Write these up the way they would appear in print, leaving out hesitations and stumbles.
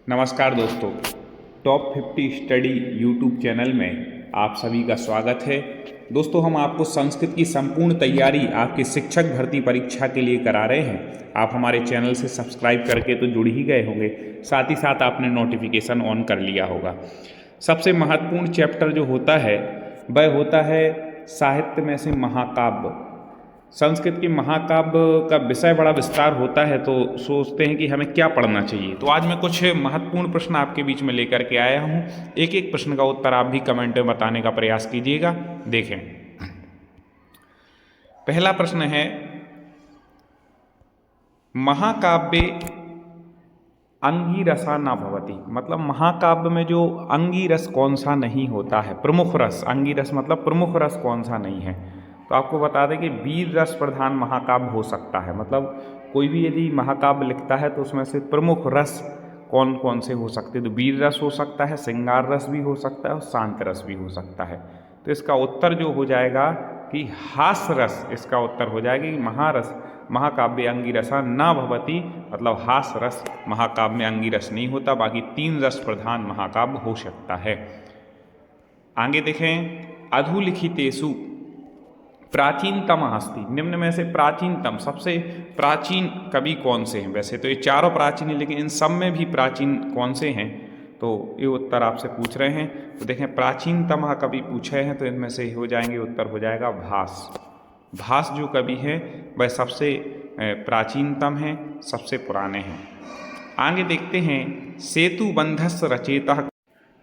नमस्कार दोस्तों, top 50 study YouTube channel में आप सभी का स्वागत है। दोस्तों, हम आपको संस्कृत की संपूर्ण तैयारी आपके शिक्षक भर्ती परीक्षा के लिए करा रहे हैं। आप हमारे चैनल से सब्सक्राइब करके तो जुड़ ही गए होंगे, साथ ही साथ आपने नोटिफिकेशन ऑन कर लिया होगा। सबसे महत्वपूर्ण चैप्टर जो होता है वह होता है साहित्य में से महाकाव्य। संस्कृत की महाकाव्य का विषय बड़ा विस्तार होता है, तो सोचते हैं कि हमें क्या पढ़ना चाहिए। तो आज मैं कुछ महत्वपूर्ण प्रश्न आपके बीच में लेकर के आया हूँ। एक एक प्रश्न का उत्तर आप भी कमेंट में बताने का प्रयास कीजिएगा। देखें, पहला प्रश्न है, महाकाव्ये अंगिरसा न भवति। मतलब महाकाव्य में जो अंगिरस कौन सा नहीं होता है, प्रमुख रस। अंगिरस मतलब प्रमुख रस कौन सा नहीं है। तो आपको बता दें कि वीर रस प्रधान महाकाव्य हो सकता है। मतलब कोई भी यदि महाकाव्य लिखता है तो उसमें से प्रमुख रस कौन कौन से हो सकते हैं। तो वीर रस हो सकता है, श्रृंगार रस भी हो सकता है और शांत रस भी हो सकता है। तो इसका उत्तर जो हो जाएगा कि हास रस, इसका उत्तर हो जाएगा कि महारस महाकाव्य अंगिरसा न भवति। मतलब हास रस महाकाव्य में अंगिरस नहीं होता, बाकी तीन रस प्रधान महाकाव्य हो सकता है। आगे देखें, अधुलिखितेषु प्राचीनतम अस्ति। निम्न में से प्राचीनतम, सबसे प्राचीन कवि कौन से हैं। वैसे तो ये चारों प्राचीन हैं, लेकिन इन सब में भी प्राचीन कौन से हैं, तो ये उत्तर आपसे पूछ रहे हैं। तो देखें, प्राचीनतम कवि पूछे हैं तो इनमें से हो जाएंगे, उत्तर हो जाएगा भास। भास जो कवि है वह सबसे प्राचीनतम हैं, सबसे पुराने हैं। आगे देखते हैं, सेतु बंधस रचेता।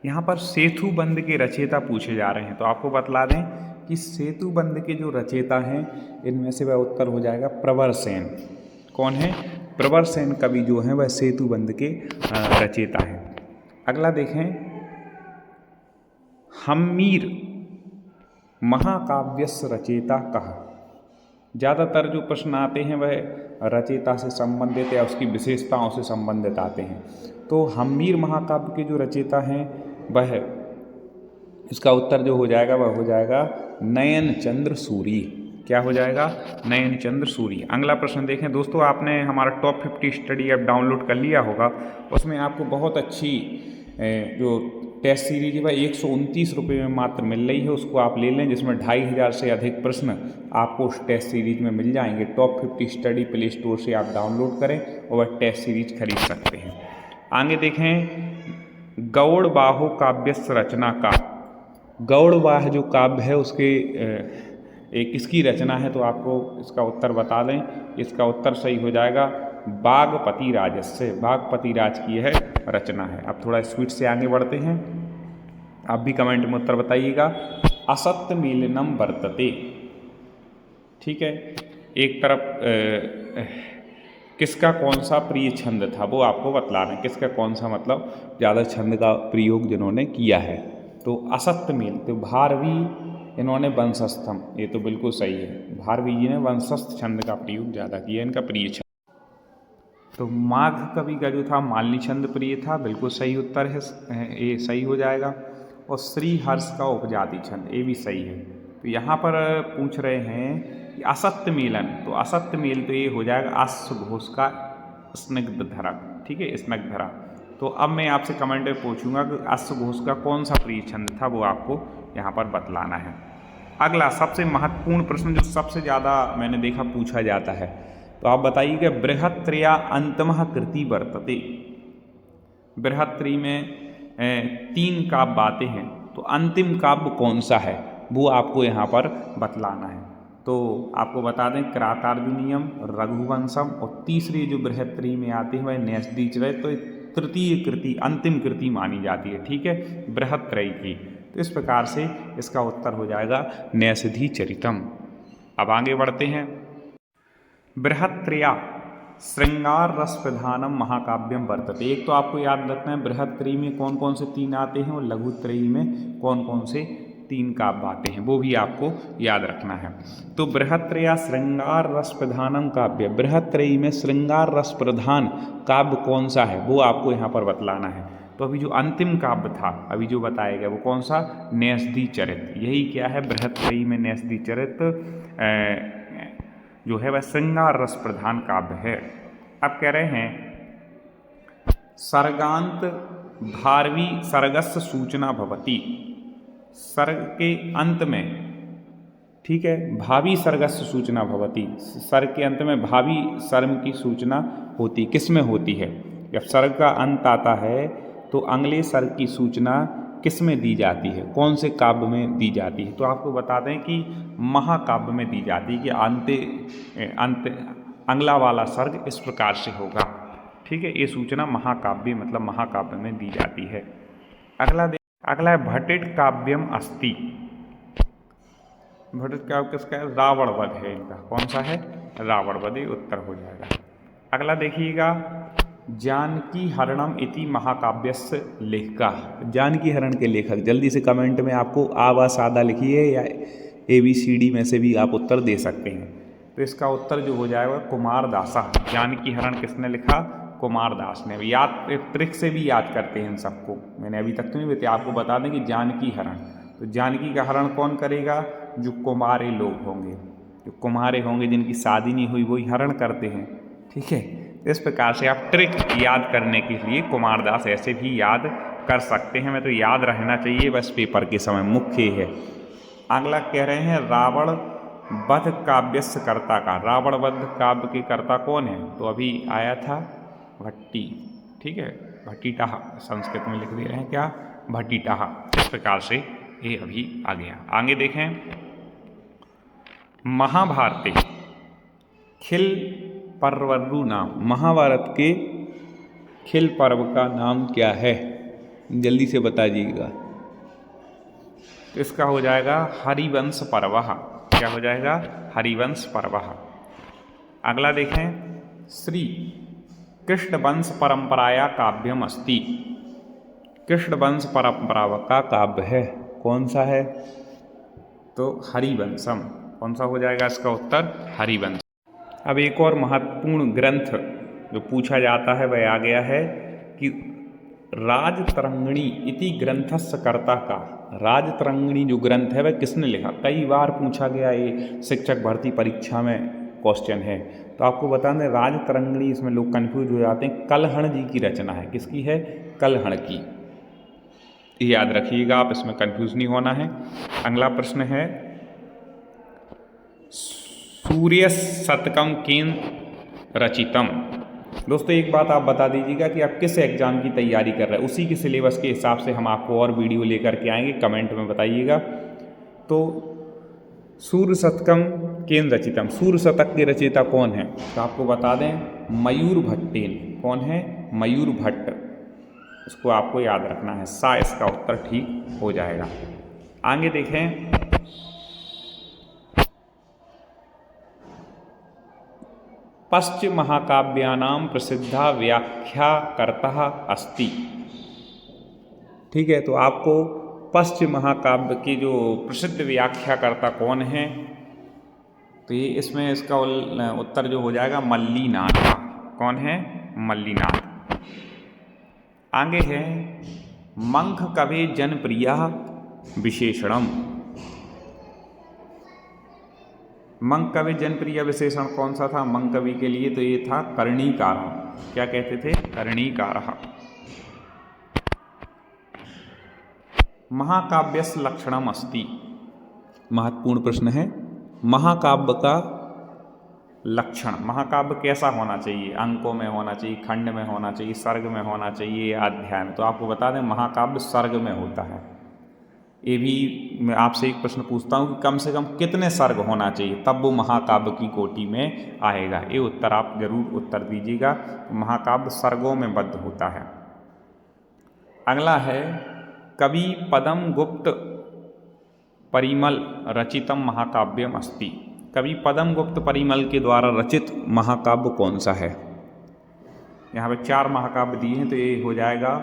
यहाँ पर सेतु बंध के रचयिता पूछे जा रहे हैं। तो आपको बतला दें कि सेतु बंध के जो रचयिता हैं इनमें से वह उत्तर हो जाएगा प्रवर सेन। कौन है? प्रवर सेन कवि जो हैं वह सेतु बंध के रचयिता हैं। अगला देखें, हम्मीर महाकाव्यस्य रचयिता कः। ज़्यादातर जो प्रश्न आते हैं वह रचयिता से संबंधित या उसकी विशेषताओं से संबंधित आते हैं। तो हम्मीर महाकाव्य के जो रचयिता हैं वह, इसका उत्तर जो हो जाएगा वह हो जाएगा नयन चंद्र सूरी। क्या हो जाएगा? नयन चंद्र सूरी। अगला प्रश्न देखें दोस्तों, आपने हमारा टॉप 50 स्टडी ऐप डाउनलोड कर लिया होगा। उसमें आपको बहुत अच्छी जो टेस्ट सीरीज है वह 129 रुपये में मात्र मिल रही है। उसको आप ले लें, जिसमें 2500 से अधिक प्रश्न आपको उस टेस्ट सीरीज में मिल जाएंगे। टॉप 50 स्टडी प्ले स्टोर से आप डाउनलोड करें और वह टेस्ट सीरीज खरीद सकते हैं। आगे देखें, गौड़बाहो काव्य रचना का। गौड़बाह जो काव्य है उसके एक किसकी रचना है, तो आपको इसका उत्तर बता दें। इसका उत्तर सही हो जाएगा बागपति राजस्य। बागपति राज की यह रचना है। अब थोड़ा स्पीड से आगे बढ़ते हैं, आप भी कमेंट में उत्तर बताइएगा। असत्य मेलनम वर्तते। ठीक है, एक तरफ किसका कौन सा प्रिय छंद था वो आपको बतला रहे हैं। किसका कौन सा, मतलब ज़्यादा छंद का प्रयोग जिन्होंने किया है। तो असत्य मेल, तो भारवी इन्होंने वंशस्थम, ये तो बिल्कुल सही है। भारवी जी ने वंशस्थ छंद का प्रयोग ज़्यादा किया, इनका प्रिय छंद। तो माघ कवि का जो था मालिनी छंद प्रिय था, बिल्कुल सही उत्तर है, ये सही हो जाएगा। और श्री हर्ष का उपजाति छंद, ये भी सही है। तो यहाँ पर पूछ रहे हैं कि असत्य मेलन, तो असत्य मेल तो ये हो जाएगा अश्व घोष का स्निग्ध धरा। ठीक है, स्निग्ध धरा। तो अब मैं आपसे कमेंट में पूछूंगा कि अश्व घोष का कौन सा प्रिय छंद था, वो आपको यहाँ पर बतलाना है। अगला सबसे महत्वपूर्ण प्रश्न जो सबसे ज़्यादा मैंने देखा पूछा जाता है, तो आप बताइए कि बृहत्त्रया अंतमः कृति वर्तते। बृहत्त्री में 3 काव्य आते हैं, तो अंतिम काव्य कौन सा है वो आपको यहाँ पर बतलाना है। तो आपको बता दें, क्रातार्जुनीयम, रघुवंशम, और तीसरी जो बृहत्त्री में आती है वह न्यसदीचरित। तो तृतीय कृति, अंतिम कृति मानी जाती है। ठीक है, बृहत्त्रयी की। तो इस प्रकार से इसका उत्तर हो जाएगा न्यसदीचरितम। अब आगे बढ़ते हैं, बृहत्त्रया श्रृंगार रस प्रधानम महाकाव्यम वर्तते। एक तो आपको याद रखना है बृहत्त्रयी में कौन कौन से 3 आते हैं और लघुत्रयी में कौन कौन से 3 काव्य आते हैं, वो भी आपको याद रखना है। तो बृहत्त्रया श्रृंगार रस प्रधानम काव्य, बृहत्त्रयी में श्रृंगार रस प्रधान काव्य कौन सा है वो आपको यहाँ पर बतलाना है। तो अभी जो अंतिम काव्य था, अभी जो बताया गया वो कौन सा? न्यसदीचरित। यही क्या है, बृहत्त्रयी में न्यसदीचरित जो है वह श्रृंगार रस प्रधान काव्य है। अब कह रहे हैं सर्गांत धारवी सर्गस्य सूचना भवति। सर्ग के अंत में, ठीक है, भावी सर्गस्य सूचना भवति, सर्ग के अंत में भावी सर्ग की सूचना होती, किस में होती है? जब सर्ग का अंत आता है तो अगले सर्ग की सूचना किस में दी जाती है, कौन से काव्य में दी जाती है? तो आपको बता दें कि महाकाव्य में दी जाती है कि अंत अगला वाला सर्ग इस प्रकार से होगा, ठीक है। ये सूचना महाकाव्य मतलब महाकाव्य में दी जाती है। अगला है भट्टिट काव्यम अस्ति। भट्टिट काव्य किसका है? रावण वध है इनका। कौन सा है? रावण वध, उत्तर हो जाएगा। अगला देखिएगा, जानकी हरणम इति महाकाव्यस्य लेखक। जानकी हरण के लेखक, जल्दी से कमेंट में आपको आ व सादा लिखिए या ABCD में से भी आप उत्तर दे सकते हैं। तो इसका उत्तर जो हो जाएगा कुमारदासा। जानकी हरण किसने लिखा? कुमारदास ने। याद ट्रिक से भी याद करते हैं इन सबको, मैंने अभी तक तो नहीं बताया, आपको बता दें कि जानकी हरण, तो जानकी का हरण कौन करेगा? जो कुमारे लोग होंगे, जो कुमारे होंगे जिनकी शादी नहीं हुई वही हरण करते हैं, ठीक है। इस प्रकार से आप ट्रिक याद करने के लिए कुमारदास ऐसे भी याद कर सकते हैं। मैं तो याद रहना चाहिए बस पेपर के समय, मुख्य है। अगला कह रहे हैं रावण वध काव्यस्य कर्ता का। रावण वध काव्य के कर्ता कौन है? तो अभी आया था भट्टी, ठीक है, भट्टिटाह, संस्कृत में लिख दे रहे हैं क्या? भट्टिटाह। इस प्रकार से ये अभी आ गया। आगे देखें, महाभारते खिल पर्वरु नाम। महाभारत के खिल पर्व का नाम क्या है? जल्दी से बता दीजिएगा। तो इसका हो जाएगा हरिवंश पर्व। क्या हो जाएगा? हरिवंश पर्व। अगला देखें, श्री कृष्ण वंश परंपराया काव्यम अस्ति। कृष्ण वंश परंपरा का काव्य है, कौन सा है? तो हरिवंशम। कौन सा हो जाएगा इसका उत्तर? हरिवंश। अब एक और महत्वपूर्ण ग्रंथ जो पूछा जाता है वह आ गया है कि राजतरंगिणी इति ग्रंथस्य कर्ता का। राजतरंगिणी जो ग्रंथ है वह किसने लिखा? कई बार पूछा गया, ये शिक्षक भर्ती परीक्षा में क्वेश्चन है। तो आपको बता दें, राजतरंगिणी, इसमें लोग कंफ्यूज हो जाते हैं, कलहण जी की रचना है। किसकी है? कलहण की। याद रखिएगा आप, इसमें कंफ्यूज नहीं होना है। अगला प्रश्न है, सूर्य शतकम केन रचितम। दोस्तों एक बात आप बता दीजिएगा कि आप किस एग्जाम की तैयारी कर रहे हैं, उसी के सिलेबस के हिसाब से हम आपको और वीडियो लेकर के आएंगे, कमेंट में बताइएगा। तो सूर्य शतकम केन रचितम, सूर्य शतक के रचयिता कौन है? तो आपको बता दें, मयूर भट्टेन। कौन है? मयूर भट्ट। इसको आपको याद रखना है, सा इसका उत्तर ठीक हो जाएगा। आगे देखें, पश्चिम महाकाव्यानाम प्रसिद्धा व्याख्याकर्ता अस्ति। ठीक है, तो आपको पश्चिम महाकाव्य की जो प्रसिद्ध व्याख्याकर्ता कौन है? तो ये इसमें इसका उत्तर जो हो जाएगा मल्लीनाथ। कौन है? मल्लीनाथ। आगे है, मंख कवि जनप्रिया विशेषणम। मंक कवि जनप्रिय विशेषण कौन सा था मंक कवि के लिए? तो ये था कर्णिकारः। क्या कहते थे? कर्णिकारः। महाकाव्यस्य लक्षणम अस्ति। महत्वपूर्ण प्रश्न है, महाकाव्य का लक्षण। महाकाव्य कैसा होना चाहिए? अंकों में होना चाहिए, खंड में होना चाहिए, सर्ग में होना चाहिए या अध्याय में? तो आपको बता दें, महाकाव्य सर्ग में होता है। ये भी मैं आपसे एक प्रश्न पूछता हूँ कि कम से कम कितने सर्ग होना चाहिए, तब वो महाकाव्य की कोटि में आएगा। ये उत्तर आप जरूर उत्तर दीजिएगा। महाकाव्य सर्गों में बद्ध होता है। अगला है, कवि पदम गुप्त परिमल रचितम महाकाव्यम अस्ति। कवि पदम गुप्त परिमल के द्वारा रचित महाकाव्य कौन सा है? यहाँ पे 4 महाकाव्य दिए हैं, तो ये हो जाएगा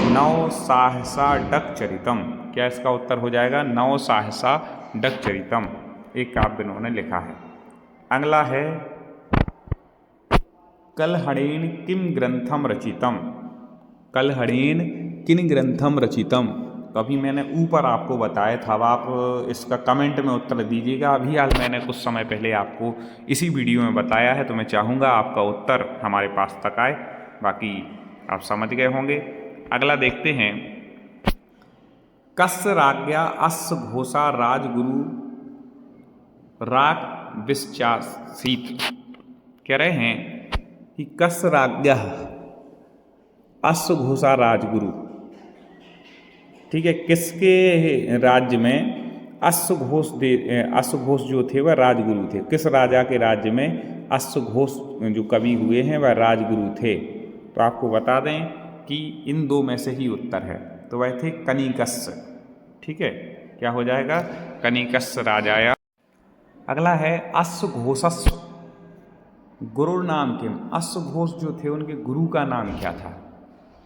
नव सहसा डक चरितम। क्या इसका उत्तर हो जाएगा? नव सहसा डक चरितम, एक काव्य इन्होंने लिखा है। अगला है, कलहणेन किम ग्रंथम रचितम। कलहणेन किन ग्रंथम रचितम। तो अभी मैंने ऊपर आपको बताया था, अब आप इसका कमेंट में उत्तर दीजिएगा। अभी आज मैंने कुछ समय पहले आपको इसी वीडियो में बताया है, तो मैं चाहूँगा आपका उत्तर हमारे पास तक आए। बाकी आप समझ गए होंगे। अगला देखते हैं, कस्य राज्ञा अस्य घोषा राजगुरु राग विश्चासीत। कह रहे हैं कि कस्य राज्ञा अस्य घोषा राजगुरु, ठीक है, किसके राज्य में अश्वघोष जो थे वह राजगुरु थे। किस राजा के राज्य में अश्वघोष जो कवि हुए हैं वह राजगुरु थे। तो आपको बता दें कि इन दो में से ही उत्तर है, तो वह थे कनिकस्य। ठीक है, क्या हो जाएगा, कनिकस्य राजाया। अगला है अश्वघोषस्य गुरु नाम किम। अश्वघोष जो थे उनके गुरु का नाम क्या था।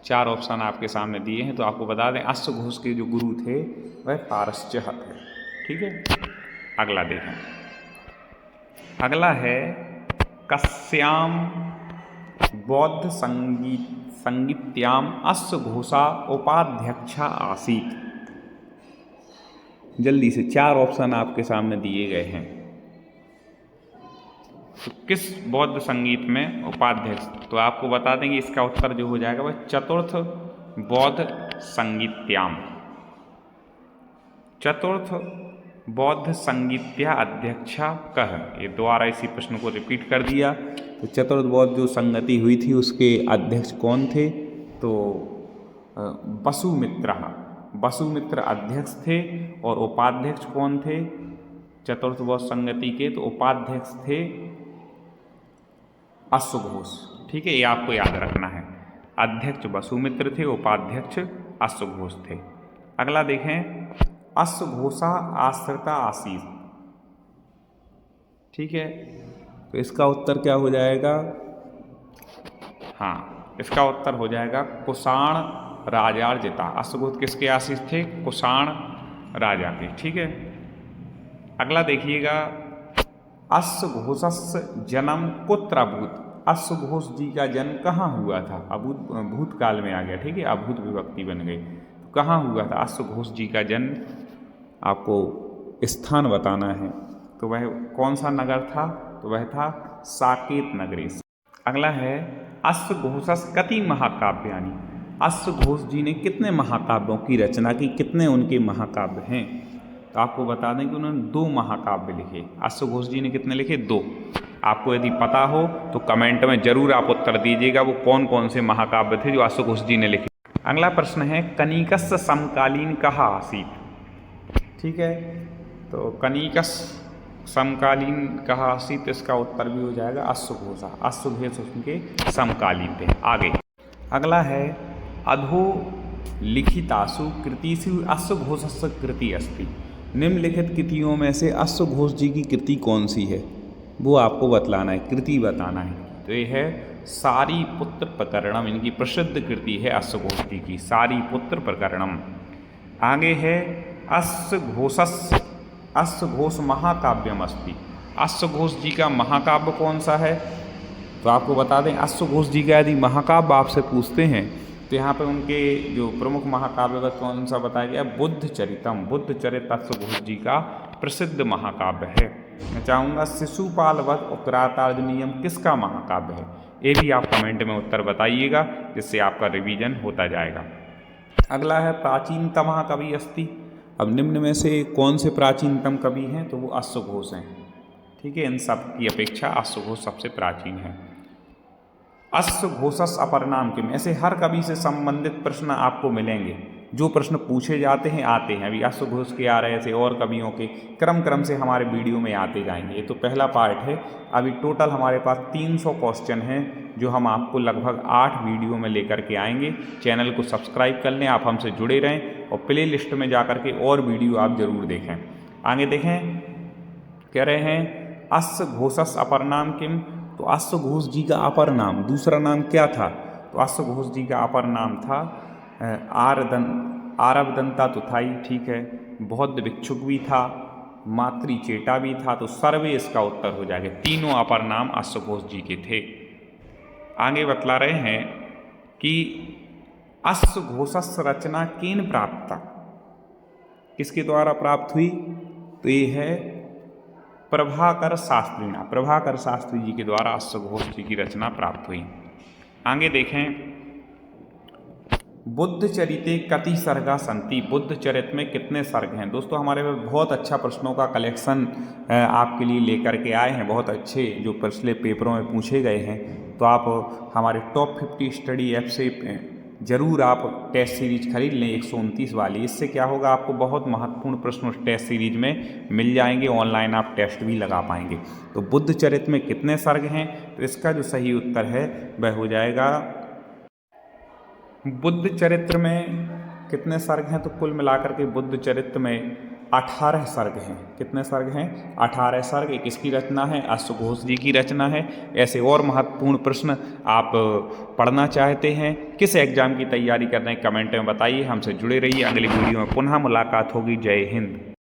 4 ऑप्शन आपके सामने दिए हैं, तो आपको बता दें अश्वघोष के जो गुरु थे वह पारस्चहत है। ठीक है, अगला देखें, अगला है कस्याम बौद्ध संगीत्याम अश्वघोषा उपाध्यक्षा आसीत। जल्दी से 4 ऑप्शन आपके सामने दिए गए हैं, तो किस बौद्ध संगीत में उपाध्यक्ष, तो आपको बता देंगे इसका उत्तर जो हो जाएगा वह चतुर्थ बौद्ध संगीत्याम। चतुर्थ बौद्ध संगीत्या अध्यक्षा कह। ये दोबारा इसी प्रश्न को रिपीट कर दिया। तो चतुर्थ बौद्ध जो संगति हुई थी उसके अध्यक्ष कौन थे, तो वसुमित्र अध्यक्ष थे। और उपाध्यक्ष कौन थे चतुर्थ बौद्ध संगति के, तो उपाध्यक्ष थे अश्वघोष। ठीक है, ये आपको याद रखना है, अध्यक्ष वसुमित्र थे, उपाध्यक्ष अश्वघोष थे। अगला देखें, अश्वघोषा आश्रिता आसीत। ठीक है, तो इसका उत्तर क्या हो जाएगा, हाँ इसका उत्तर हो जाएगा कुषाण राजार्जिता। अश्वघोष किसके आश्रित थे, कुषाण राजा के। ठीक है, अगला देखिएगा, अश्वघोषस्य जन्म कुत्र अभूत। अश्वघोष जी का जन्म कहाँ हुआ था, भूतकाल में आ गया। ठीक है, अभूत विभक्ति बन गई, तो कहाँ हुआ था अश्वघोष जी का जन्म, आपको स्थान बताना है। तो वह कौन सा नगर था, तो वह था साकेत नगरी। अगला है, अश्वघोषस्य कति महाकाव्यानि। अश्वघोष जी ने कितने महाकाव्यों की रचना की, कितने उनके महाकाव्य हैं, तो आपको बता दें कि उन्होंने 2 महाकाव्य लिखे। अश्वघोष जी ने कितने लिखे, 2। आपको यदि पता हो तो कमेंट में जरूर आप उत्तर दीजिएगा वो कौन कौन से महाकाव्य थे जो अश्वघोष जी ने लिखे। अगला प्रश्न है, कनिकस्य समकालीन कहा आसीत। ठीक है, तो कनिकस्य समकालीन कहा आसीत, इसका उत्तर भी हो जाएगा अश्वघोषा। अश्वघोष उनके समकालीन थे। आगे अगला है, अधो लिखितासु कृतिषु अश्वघोषस्य कृति अस्ति। निम्नलिखित कृतियों में से अश्वघोष जी की कृति कौन सी है, वो आपको बतलाना है, कृति बताना है। तो ये है सारीपुत्र प्रकरणम, इनकी प्रसिद्ध कृति है अश्वघोष जी की, सारीपुत्र प्रकरणम। आगे है अश्वघोष महाकाव्यम अस्ति। अश्वघोष जी का महाकाव्य कौन सा है, तो आपको बता दें अश्वघोष जी का यदि महाकाव्य आपसे पूछते हैं तो यहाँ पे उनके जो प्रमुख महाकाव्य कौन सा बताया गया, बुद्ध चरितम। बुद्ध चरित अश्वघोष जी का प्रसिद्ध महाकाव्य है। मैं चाहूँगा शिशुपाल वध उत्तरार्जुनीयम किसका महाकाव्य है, ये भी आप कमेंट में उत्तर बताइएगा, जिससे आपका रिवीजन होता जाएगा। अगला है, प्राचीनतम कवि अस्ति। अब निम्न में से कौन से प्राचीनतम कवि हैं, तो वो अश्वघोष हैं। ठीक है, इन सब की अपेक्षा अश्वघोष सबसे प्राचीन है। अश्वघोषस्य अपर नाम किम। ऐसे हर कवि से संबंधित प्रश्न आपको मिलेंगे, जो प्रश्न पूछे जाते हैं आते हैं। अभी अश्वघोष के आ रहे ऐसे और कवियों के क्रम से हमारे वीडियो में आते जाएंगे। ये तो पहला पार्ट है। अभी टोटल हमारे पास 300 क्वेश्चन हैं जो हम आपको लगभग 8 वीडियो में लेकर के आएंगे। चैनल को सब्सक्राइब कर लें, आप हमसे जुड़े रहें और प्ले लिस्ट में जा कर के और वीडियो आप ज़रूर देखें। आगे देखें, कह रहे हैं अश्वघोषस्य अपर नाम किम। तो अश्वघोष जी का अपर नाम, दूसरा नाम क्या था, तो अश्वघोष जी का अपर नाम था आरवदंता तुथाई। ठीक है, बौद्ध भिक्षुक भी था, मातृचेटा भी था, तो सर्वे इसका उत्तर हो जाएगा। तीनों अपर नाम अश्वघोष जी के थे। आगे बतला रहे हैं कि अश्वघोषस्य रचना केन प्राप्ता, किसके द्वारा प्राप्त हुई, तो ये है प्रभाकर शास्त्रीना। प्रभाकर शास्त्री जी के द्वारा अश्वघोष जी की रचना प्राप्त हुई। आगे देखें, बुद्ध चरिते कति सर्गा संति, बुद्ध चरित में कितने सर्ग हैं। दोस्तों हमारे में बहुत अच्छा प्रश्नों का कलेक्शन आपके लिए लेकर के आए हैं, बहुत अच्छे जो पिछले पेपरों में पूछे गए हैं। तो आप हमारे टॉप 50 स्टडी ऐप से ज़रूर आप टेस्ट सीरीज खरीद लें 129 वाली। इससे क्या होगा, आपको बहुत महत्वपूर्ण प्रश्न उस टेस्ट सीरीज में मिल जाएंगे, ऑनलाइन आप टेस्ट भी लगा पाएंगे। तो बुद्ध चरित में कितने सर्ग हैं, तो इसका जो सही उत्तर है वह हो जाएगा, बुद्ध चरित्र में कितने सर्ग हैं, तो कुल मिलाकर के बुद्ध चरित्र में 18 सर्ग हैं। कितने सर्ग हैं? 18 सर्ग। एक इसकी रचना है, अश्वघोष जी की रचना है। ऐसे और महत्वपूर्ण प्रश्न आप पढ़ना चाहते हैं, किस एग्जाम की तैयारी कर रहे हैं, कमेंट में बताइए। हमसे जुड़े रहिए, अगली वीडियो में पुनः मुलाकात होगी। जय हिंद।